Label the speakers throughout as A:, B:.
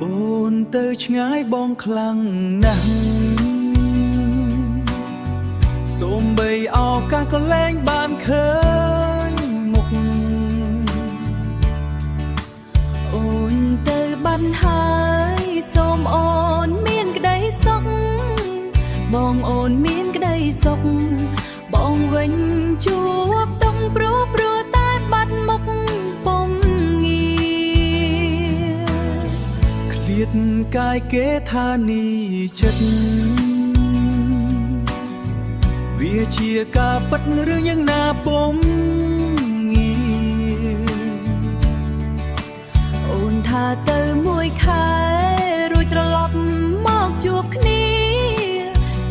A: អូនទៅឆ្ងាយបងខ្លាំងណាស់សូម្បីឱកាសក៏លែងបានឃើញមុខ
B: អូនទៅបាត់ហើយសូមអូនមានក្តីសុខបងអូនមានក្តីសុខបងវិញជួបតុងព្រោះតែបាត់មុខពុំងារ
A: ឃ្លាតកាយគេថានេះចិត្តវាជាការពិតរឿងយ៉ាងណាពុំងា
B: អូនថាទៅមួយខែរួចត្រឡប់មកជួបគ្នា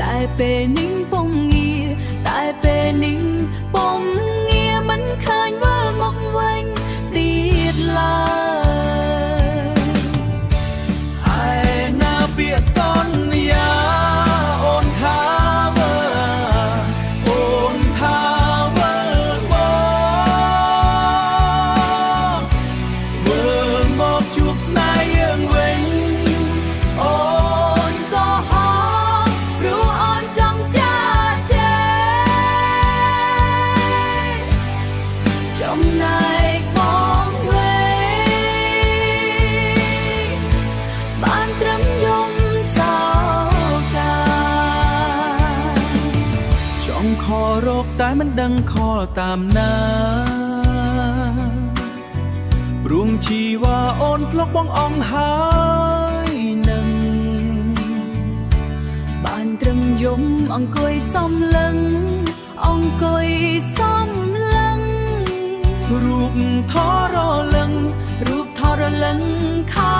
B: តែពេលនេះពុំងារតែពេលនេះពុំងារមិនឃើញវិលមកវិញទៀតឡើយ
A: ឯណាពាក្យសន្យាអូនថាអូនថាវិលមកជួបស្នេហ៍យើងវិញ
B: អូនក៏ហត់ព្រោះអូនចង់ចាជេចំណែកបងវិញបានត្រឹមយំសោកា
A: ចង់ខលរកតែមិនដឹងខលតាមណាព្រួងជីវ៉ាអូនភ្លុកបងអង្ហើយនឹង
B: បានត្រឹមយំអង្គុយសំលឹងអង្គុយសំលឹង
A: រូបថតរលឹង
B: រូបថតរលឹងខោ